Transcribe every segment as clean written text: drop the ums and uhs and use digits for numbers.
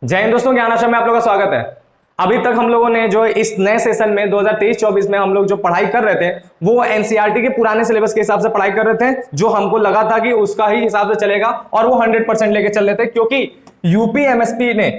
जय हिंद दोस्तों, ज्ञान आश्रम में आप लोगों का स्वागत है। अभी तक हम लोगों ने जो इस नए सेशन में 2023-24 में हम लोग जो पढ़ाई कर रहे थे वो एनसीईआरटी के पुराने सिलेबस के हिसाब से पढ़ाई कर रहे थे, जो हमको लगा था कि उसका ही हिसाब से चलेगा और वो 100% लेके चल रहे थे, क्योंकि यूपी एमएसपी ने,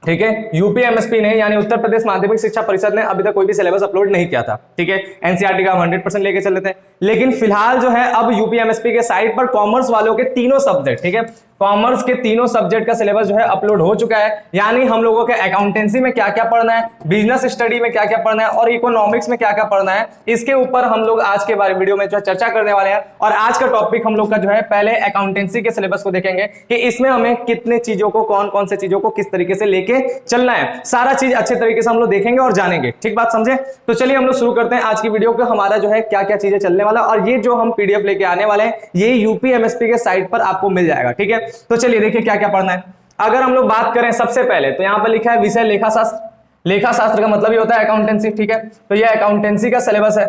ठीक है, यूपी एमएसपी ने यानी उत्तर प्रदेश माध्यमिक शिक्षा परिषद ने अभी तक कोई भी सिलेबस अपलोड नहीं किया था। ठीक है, एनसीईआरटी का 100% लेके चल रहे थे, लेकिन फिलहाल जो है अब यूपी एमएसपी के साइट पर कॉमर्स वालों के तीनों सब्जेक्ट, ठीक है, कॉमर्स के तीनों सब्जेक्ट का सिलेबस जो है अपलोड हो चुका है। यानी हम लोगों के अकाउंटेंसी में क्या क्या पढ़ना है, बिजनेस स्टडी में क्या क्या पढ़ना है और इकोनॉमिक्स में क्या क्या पढ़ना है, इसके ऊपर हम लोग आज के बारे वीडियो में जो चर्चा करने वाले हैं। और आज का टॉपिक हम लोग का जो है, पहले अकाउंटेंसी के सिलेबस को देखेंगे कि इसमें हमें कितने चीजों को, कौन कौन से चीजों को किस तरीके से लेके चलना है, सारा चीज अच्छे तरीके से हम लोग देखेंगे और जानेंगे। ठीक बात समझे? तो चलिए हम लोग शुरू करते हैं आज की वीडियो को। हमारा जो है क्या क्या चीजें चलने वाला, और ये जो हम पीडीएफ लेके आने वाले हैं ये यूपी एमएसपी के साइट पर आपको मिल जाएगा। ठीक है, तो चलिए देखिए क्या क्या पढ़ना है। अगर हम लोग बात करें सबसे पहले तो यहां पर लिखा है विषय लेखा शास्त्र। लेखा शास्त्र का मतलब ही होता है अकाउंटेंसी। ठीक है, तो ये अकाउंटेंसी का सिलेबस है,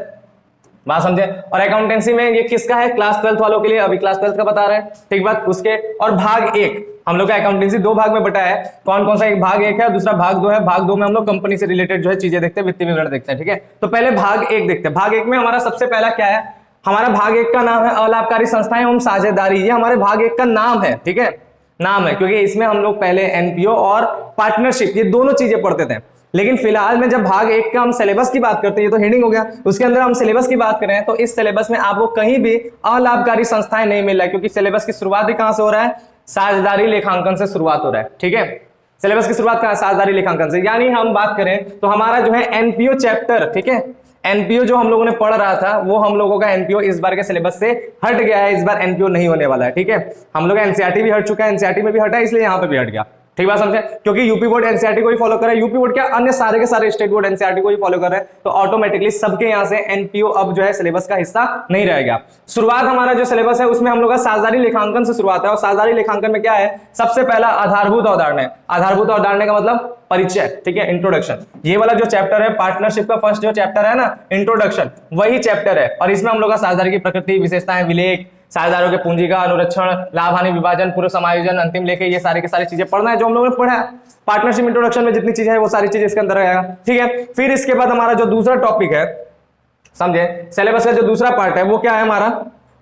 बात समझे। और अकाउंटेंसी में ये किसका है? क्लास 12 वालों के लिए, अभी क्लास 12 का बता रहे हैं। ठीक बात, उसके और भाग एक, हम लोग का अकाउंटेंसी दो भाग में बटा है। कौन कौन सा? एक भाग एक है, दूसरा भाग दो है। भाग दो में हम लोग कंपनी से रिलेटेड जो है चीजें देखते हैं, वित्तीय विवरण देखते हैं। ठीक है, तो पहले भाग एक देखते हैं। भाग एक में हमारा सबसे पहला क्या है? हमारा भाग एक का नाम है अलाभकारी संस्थाएं एवं साझेदारी। ये हमारे भाग एक का नाम है। ठीक है, नाम है, क्योंकि इसमें हम लोग पहले एनपीओ और पार्टनरशिप ये दोनों चीजें पढ़ते थे। लेकिन फिलहाल में जब भाग एक का हम सिलेबस की बात करते हैं, ये तो हेडिंग हो गया, उसके अंदर हम सिलेबस की बात करें तो इस सिलेबस में आपको कहीं भी अलाभकारी संस्थाएं नहीं मिल रहा है, क्योंकि सिलेबस की शुरुआत ही कहां से हो रहा है? साझेदारी लेखांकन से शुरुआत हो रहा है। ठीक है, सिलेबस की शुरुआत कहां? साझेदारी लेखांकन से। यानी हम बात करें तो हमारा जो है एनपीओ चैप्टर, ठीक है, एनपीओ जो हम लोगों ने पढ़ रहा था वो हम लोगों का एनपीओ इस बार के सिलेबस से हट गया है। इस बार एनपीओ नहीं होने वाला है। ठीक है, हम लोग एनसीईआरटी भी हट चुका है, एनसीईआरटी में भी हटा है, इसलिए यहां पे भी हट गया। ठीक बात समझे? क्योंकि यूपी बोर्ड एनसीईआरटी को ही फॉलो कर रहा है, यूपी बोर्ड क्या अन्य सारे के सारे स्टेट बोर्ड एनसीईआरटी को ही फॉलो कर रहे हैं, तो ऑटोमेटिकली सबके यहां से एनपीओ अब जो है सिलेबस का हिस्सा नहीं रहेगा। शुरुआत हमारा जो सिलेबस है उसमें हम लोग का साझेदारी लेखांकन से शुरुआत है। और साझेदारी लेखांकन में क्या है? सबसे पहला आधारभूत अवधारणा। आधारभूत अवधारणा का मतलब परिचय, ठीक है, इंट्रोडक्शन। ये वाला जो चैप्टर है पार्टनरशिप का फर्स्ट जो चैप्टर है ना, इंट्रोडक्शन, वही चैप्टर है। और इसमें हम लोग का साझेदारी की प्रकृति, विशेषताएं, विलेख, साझेदारों के पूंजी का अनुरक्षण, लाभ हानि विभाजन, पूर्व समायोजन, अंतिम लेखे, ये सारी की सारी चीजें पढ़ना है जो हम लोगों ने पढ़ा है। पार्टनरशिप इंट्रोडक्शन में जितनी चीजें है वो सारी चीजें इसके अंदर रहेगा। ठीक है, फिर इसके बाद हमारा जो दूसरा टॉपिक है, समझे, सिलेबस का जो दूसरा पार्ट है वो क्या है हमारा?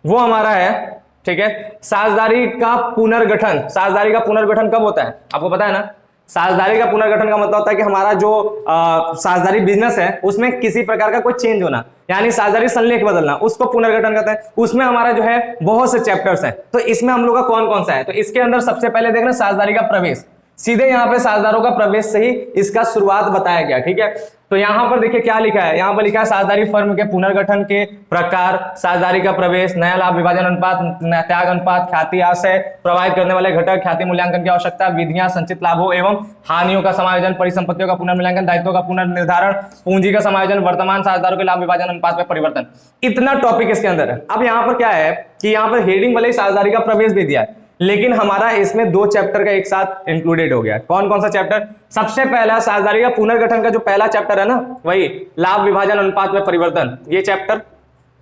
वो हमारा है, ठीक है, साझेदारी का पुनर्गठन। साझेदारी का पुनर्गठन कब होता है आपको पता है ना? साझेदारी का पुनर्गठन का मतलब होता है कि हमारा जो साझेदारी बिजनेस है उसमें किसी प्रकार का कोई चेंज होना, यानी साझेदारी संलेख बदलना, उसको पुनर्गठन कहते हैं। उसमें हमारा जो है बहुत से चैप्टर्स हैं, तो इसमें हम लोग का कौन कौन सा है? तो इसके अंदर सबसे पहले देख रहे हैं साझेदारी का प्रवेश। सीधे यहाँ पे साझेदारों का प्रवेश से ही इसका शुरुआत बताया गया। ठीक है, तो यहां पर देखिए क्या लिखा है, यहां पर लिखा है साझेदारी फर्म के पुनर्गठन के प्रकार, साझेदारी का प्रवेश, नया लाभ विभाजन अनुपात, त्याग अनुपात, ख्याति आशय, प्रभावित करने वाले घटक, ख्याति मूल्यांकन की आवश्यकता, विधियां, संचित लाभों एवं हानियों का समायोजन, परिसंपत्तियों का पुनर्मूल्यांकन, दायित्वों का पुनर्निर्धारण, पूंजी का समायोजन, वर्तमान साझेदारों के लाभ विभाजन अनुपात में परिवर्तन। इतना टॉपिक इसके अंदर है। अब यहाँ पर क्या है कि यहाँ पर हेडिंग वाले साझेदारी का प्रवेश दे दिया है, लेकिन हमारा इसमें दो चैप्टर का एक साथ इंक्लूडेड हो गया। कौन कौन सा चैप्टर? सबसे पहला साझेदारी का पुनर्गठन का जो पहला चैप्टर है ना, वही लाभ विभाजन अनुपात में परिवर्तन, ये चैप्टर।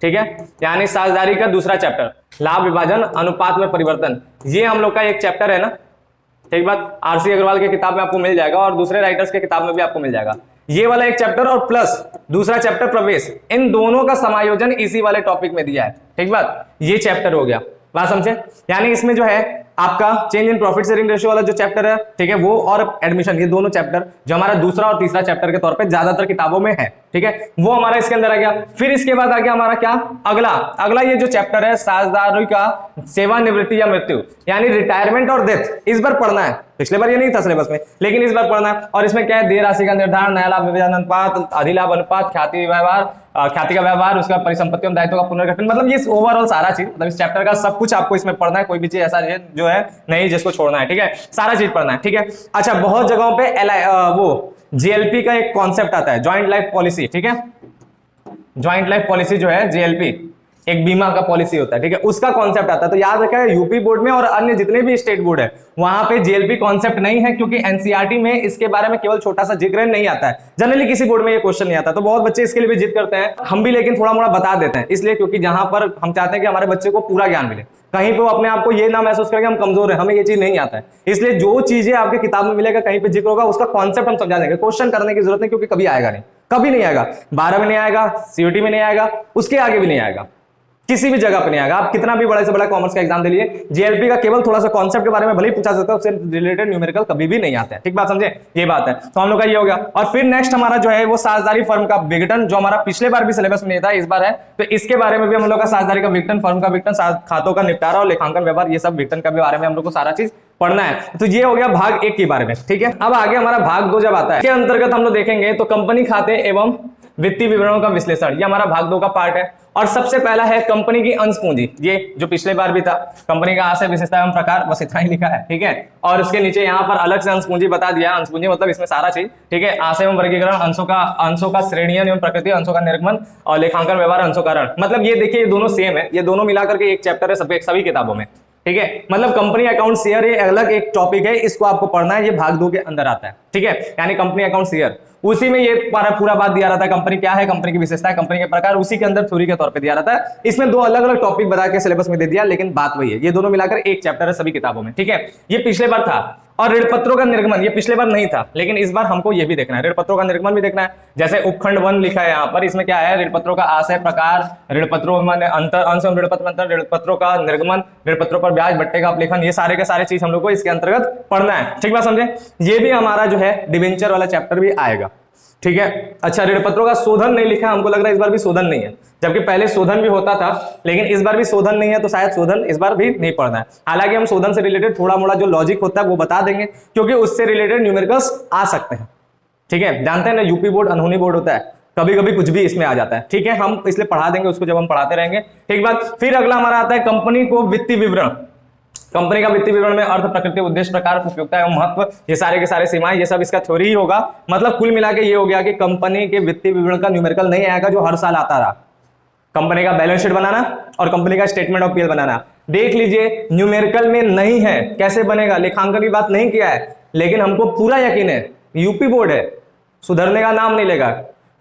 ठीक है, यानी साझेदारी का दूसरा चैप्टर लाभ विभाजन अनुपात में परिवर्तन, ये हम लोग का एक चैप्टर है ना। ठीक बात, आरसी अग्रवाल की किताब में आपको मिल जाएगा और दूसरे राइटर्स के किताब में भी आपको मिल जाएगा ये वाला एक चैप्टर, और प्लस दूसरा चैप्टर प्रवेश, इन दोनों का समायोजन इसी वाले टॉपिक में दिया है। ठीक बात, ये चैप्टर हो गया, बात समझे। यानी इसमें जो है आपका change in profit sharing ratio वाला जो चैप्टर है, ठीक है, वो और एडमिशन, ये दोनों चैप्टर जो हमारा दूसरा और तीसरा चैप्टर के तौर पे ज्यादातर किताबों में है, ठीक है, वो हमारा इसके अंदर आ गया। फिर इसके बाद आ गया हमारा क्या? अगला ये जो चैप्टर है साझेदारी का सेवानिवृत्ति या मृत्यु, यानी रिटायरमेंट और डेथ, इस बार पढ़ना है। पिछले बार ये नहीं था सिलेबस में, लेकिन इस बार पढ़ना है। और इसमें क्या है? देय राशि का निर्धारण, नया लाभ विभाजन अनुपात, अधिलाभ अनुपात, ख्याति व्यवहार, ख्याति का व्यवहार, उसका परिसंपत्ति एवं दायित्व का पुनर्गठन, मतलब ये ओवरऑल सारा चीज, मतलब इस चैप्टर का सब कुछ आपको इसमें पढ़ना है। कोई भी चीज ऐसा जो है नहीं जिसको छोड़ना है, ठीक है, सारा चीज पढ़ना है। ठीक है, अच्छा, बहुत जगहों पे वो जेएलपी का एक कॉन्सेप्ट आता है, ज्वाइंट लाइफ पॉलिसी। ठीक है, ज्वाइंट लाइफ पॉलिसी जो है जेएलपी, एक बीमा का पॉलिसी होता है, ठीक है, उसका कॉन्सेप्ट आता है। तो याद रखा है यूपी बोर्ड में और अन्य जितने भी स्टेट बोर्ड है वहां पे जेएलपी कॉन्सेप्ट नहीं है, क्योंकि एनसीईआरटी में इसके बारे में केवल छोटा सा जिक्र नहीं आता है। जनरली किसी बोर्ड में ये क्वेश्चन नहीं आता, तो बहुत बच्चे इसके लिए भी जिद करते हैं, हम भी, लेकिन थोड़ा मोड़ा बता देते हैं इसलिए क्योंकि जहां पर हम चाहते हैं कि हमारे बच्चे को पूरा ज्ञान मिले। कहीं पे वो अपने आप को ये ना महसूस करेंगे हम कमजोर है, हमें ये चीज नहीं आता है। इसलिए जो चीजें आपके किताब में मिलेगा, कहीं पे जिक्र होगा, उसका कॉन्सेप्ट हम समझा देंगे, क्वेश्चन करने की जरूरत नहीं, क्योंकि कभी आएगा नहीं, कभी नहीं आएगा। 12 में नहीं आएगा, सीयूटी में नहीं आएगा, उसके आगे भी नहीं आएगा, किसी भी जगह पे नहीं आएगा। आप कितना भी बड़ा से बड़ा कॉमर्स का एग्जाम दे लिए, जेएलपी का केवल थोड़ा सा कॉन्सेप्ट के बारे में भले ही पूछा सकता है, उससे रिलेटेड न्यूमेरिकल कभी भी नहीं आते हैं। ठीक बात समझे, ये बात है। तो हम लोग का ये हो गया। और फिर नेक्स्ट हमारा जो है वो साझेदारी फर्म का विघटन, जो हमारा पिछले बार भी सिलेबस में नहीं था, इस बार है, तो इसके बारे में भी हम लोग का साझेदारी का विघटन, फर्म का विघटन, खातों का निपटारा और लेखांकन व्यवहार, ये सब विघटन के बारे में हम लोग को सारा चीज पढ़ना है। तो ये हो गया भाग 1 के बारे में। ठीक है, अब आगे हमारा भाग 2 जब आता है, इसके अंतर्गत हम लोग देखेंगे तो कंपनी खाते एवं वित्तीय विवरणों का विश्लेषण, ये हमारा भाग 2 का पार्ट है। और सबसे पहला है कंपनी की अंश पूंजी, ये जो पिछले बार भी था, कंपनी का आशय, विशेषता एवं प्रकार, बस इतना ही लिखा है। ठीक है, और उसके नीचे यहाँ पर अलग से अंश पूंजी बता दिया। अंश पूंजी मतलब इसमें सारा चीज, ठीक है, आशय एवं वर्गीकरण, अंशों का श्रेणियन एवं प्रकृति, अंशों का निर्गमन और लेखांकन व्यवहार, अंशों का ऋण। मतलब ये देखिए, ये दोनों सेम है, ये दोनों मिलाकर के एक चैप्टर है सभी किताबों में। ठीक है, मतलब कंपनी अकाउंट शेयर ये अलग एक टॉपिक है, इसको आपको पढ़ना है, ये भाग 2 के अंदर आता है। ठीक है, यानी कंपनी अकाउंट शेयर, उसी में ये पूरा बात दिया रहता है, कंपनी क्या है, कंपनी की विशेषता, कंपनी के प्रकार, उसी के अंदर थ्योरी के तौर पे दिया रहता है। इसमें 2 अलग अलग टॉपिक बता के सिलेबस में दे दिया, लेकिन बात वही है, ये दोनों मिलाकर एक चैप्टर है सभी किताबों में। ठीक है, ये पिछले बार था। और ऋण पत्रों का निर्गमन, ये पिछले बार नहीं था, लेकिन इस बार हमको ये भी देखना है, ऋण पत्रों का निर्गमन भी देखना है। जैसे उपखंड 1 लिखा है यहाँ पर, इसमें क्या है, ऋण पत्रों का आशय, प्रकार, ऋण पत्रों में अंतर, अंश एवं ऋण पत्र में अंतर, ऋण पत्रों का निर्गमन, ऋण पत्रों पर ब्याज, बट्टे का अपलेखन, ये सारे के सारे चीज हम लोग को इसके अंतर्गत पढ़ना है। ठीक बात समझे, ये भी हमारा जो है डिबेंचर वाला चैप्टर भी आएगा। ठीक है, अच्छा, ऋण पत्रों का शोधन नहीं लिखा, हमको लग रहा है इस बार भी शोधन नहीं है, जबकि पहले शोधन भी होता था, लेकिन इस बार भी शोधन नहीं है, तो शायद शोधन इस बार भी नहीं पढ़ना है। हालांकि हम शोधन से रिलेटेड थोड़ा मोड़ा जो लॉजिक होता है वो बता देंगे, क्योंकि उससे रिलेटेड न्यूमेरिकल्स आ सकते हैं। ठीक है, जानते हैं ना, यूपी बोर्ड अनहोनी बोर्ड होता है, कभी कभी कुछ भी इसमें आ जाता है। ठीक है, हम इसलिए पढ़ा देंगे उसको जब हम पढ़ाते रहेंगे। ठीक बात। फिर अगला हमारा आता है कंपनी को वित्तीय विवरण, कंपनी का वित्तीय विवरण में अर्थ, प्रकृति, उद्देश्य, प्रकार, उपयोगिता एवं महत्व, ये सारे के सारे सीमाएं, ये सब इसका थ्योरी ही होगा। मतलब कुल मिला के ये हो गया कि कंपनी के वित्तीय विवरण का न्यूमेरिकल नहीं आएगा, जो हर साल आता रहा, कंपनी का बैलेंस शीट बनाना और कंपनी का स्टेटमेंट ऑफ पीएल बनाना। देख लीजिए, न्यूमेरिकल में नहीं है, कैसे बनेगा, लेखांकन की बात नहीं किया है, लेकिन हमको पूरा यकीन है, यूपी बोर्ड है, सुधरने का नाम नहीं लेगा।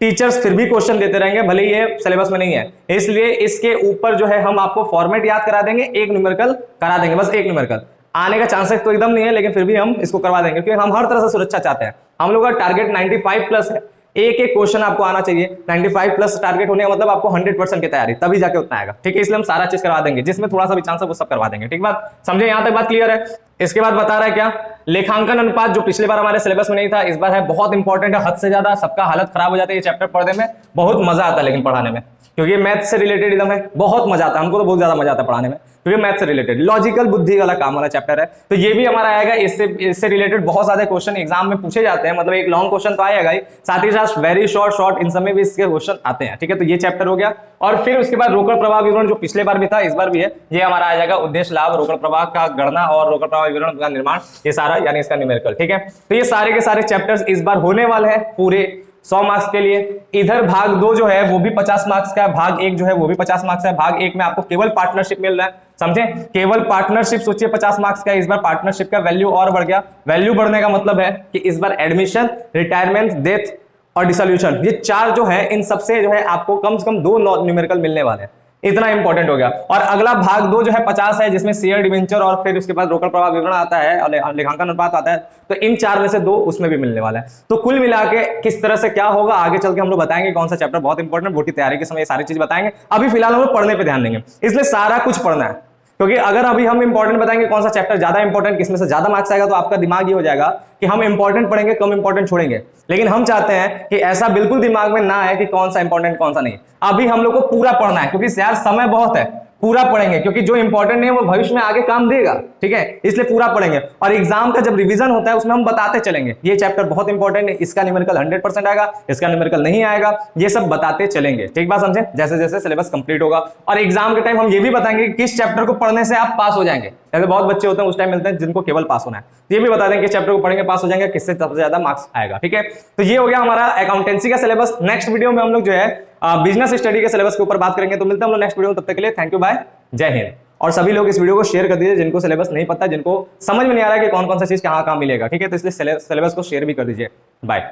टीचर्स फिर भी क्वेश्चन देते रहेंगे, भले ही ये सिलेबस में नहीं है, इसलिए इसके ऊपर जो है हम आपको फॉर्मेट याद करा देंगे, एक न्यूमेरिकल करा देंगे, बस एक न्यूमेरिकल। आने का चांसेस तो एकदम नहीं है, लेकिन फिर भी हम इसको करवा देंगे, क्योंकि हम हर तरह से सुरक्षा चाहते हैं। हम लोग का टारगेट 95 प्लस है, एक एक क्वेश्चन आपको आना चाहिए। 95 प्लस टारगेट होने का मतलब आपको 100% की तैयारी, तभी जाके उतना आएगा। ठीक है, इसलिए हम सारा चीज करवा देंगे, जिसमें थोड़ा सा भी चांस है वो सब करवा देंगे। ठीक बात समझे, यहां तक बात क्लियर है। इसके बाद बता रहा है क्या, लेखांकन अनुपात, जो पिछले बार हमारे सिलेबस में नहीं था, इस बार है, बहुत इंपॉर्टेंट है, हद से ज्यादा, सबका हालत खराब हो जाती है ये चैप्टर पढ़ने में, बहुत मजा आता है लेकिन पढ़ाने में, क्योंकि मैथ से रिलेटेड एकदम है, बहुत मजा आता है, हमको तो बहुत ज्यादा मजा आता है पढ़ाने में, क्योंकि मैथ से रिलेटेड लॉजिकल बुद्धि वाला काम वाला चैप्टर है। तो ये भी हमारा आएगा, इससे रिलेटेड बहुत सारे क्वेश्चन एग्जाम में पूछे जाते हैं, मतलब एक लॉन्ग क्वेश्चन तो आएगा ही, साथ ही साथ वेरी शॉर्ट इन समय भी इसके क्वेश्चन आते हैं। ठीक है, तो ये चैप्टर हो गया। और फिर उसके बाद रोकड़ प्रवाह विवरण, जो पिछले बार भी था इस बार भी है, ये हमारा आ जाएगा, उद्देश्य, लाभ, रोकड़ प्रवाह का गणना और रोकड़ प्रवाह विवरण का निर्माण, ये सारा यानी इसका न्यूमेरिकल। ठीक है, तो ये सारे के सारे चैप्टर्स इस बार होने वाले हैं पूरे 100 मार्क्स के लिए। इधर भाग 2 जो है वो भी 50 मार्क्स का है, भाग 1 जो है वो भी 50 मार्क्स है। भाग 1 में आपको केवल पार्टनरशिप मिल रहा है, समझे, केवल पार्टनरशिप, सोचिए 50 मार्क्स का। इस बार पार्टनरशिप का वैल्यू और बढ़ गया। वैल्यू बढ़ने का मतलब है कि इस बार एडमिशन, रिटायरमेंट, डेथ और डिसोल्यूशन, ये 4 जो है, इन सबसे जो है आपको कम से कम 2 न्यूमेरिकल मिलने वाले हैं, इतना इंपॉर्टेंट हो गया। और अगला भाग 2 जो है 50 है, जिसमें शेयर, डिवेंचर और फिर उसके बाद रोकड़ प्रवाह विवरण आता है और लेखांकन अनुपात आता है, तो इन 4 में से 2 उसमें भी मिलने वाला है। तो कुल मिला के किस तरह से क्या होगा आगे चल के हम लोग बताएंगे, कौन सा चैप्टर बहुत इंपॉर्टेंट, बोर्ड की तैयारी के समय ये सारी चीज बताएंगे। अभी फिलहाल हम लोग पढ़ने पे ध्यान देंगे, इसलिए सारा कुछ पढ़ना है, क्योंकि अगर अभी हम इंपॉर्टेंट बताएंगे कौन सा चैप्टर ज्यादा इंपॉर्टेंट, किसमें से ज्यादा मार्क्स आएगा, तो आपका दिमाग ये हो जाएगा कि हम इंपॉर्टेंट पढ़ेंगे, कम इंपॉर्टेंट छोड़ेंगे। लेकिन हम चाहते हैं कि ऐसा बिल्कुल दिमाग में ना आए कि कौन सा इंपॉर्टेंट कौन सा नहीं। अभी हम लोग को पूरा पढ़ना है, क्योंकि यार समय बहुत है, पूरा पढ़ेंगे, क्योंकि जो इंपॉर्टेंट नहीं है वो भविष्य में आगे काम देगा। ठीक है, इसलिए पूरा पढ़ेंगे। और एग्जाम का जब रिवीजन होता है उसमें हम बताते चलेंगे, ये चैप्टर बहुत इंपॉर्टेंट है, इसका न्यूमेरिकल 100% आएगा, इसका न्यूमेरिकल नहीं आएगा, ये सब बताते चलेंगे। ठीक बात समझे, जैसे जैसे सिलेबस कंप्लीट होगा। और एग्जाम के टाइम हम ये भी बताएंगे कि किस चैप्टर को पढ़ने से आप पास हो जाएंगे। ऐसे बहुत बच्चे होते हैं उस टाइम मिलते हैं जिनको केवल पास होना है, ये भी बता देंगे कि चैप्टर को पढ़ेंगे पास हो जाएंगे, किससे सबसे ज्यादा मार्क्स आएगा। ठीक है, तो ये हो गया हमारा अकाउंटेंसी का सिलेबस। नेक्स्ट वीडियो में हम लोग जो है बिजनेस स्टडी के सिलेबस के ऊपर बात करेंगे। तो मिलते हैं हम लोग नेक्स्ट वीडियो में, तब तक के लिए थैंक यू, बाय, जय हिंद। और सभी लोग इस वीडियो को शेयर कर दीजिए जिनको सिलेबस नहीं पता, जिनको समझ में नहीं आ रहा है कि कौन कौन सा चीज कहाँ कहाँ मिलेगा। ठीक है, तो इसलिए सिलेबस को शेयर भी कर दीजिए। बाय।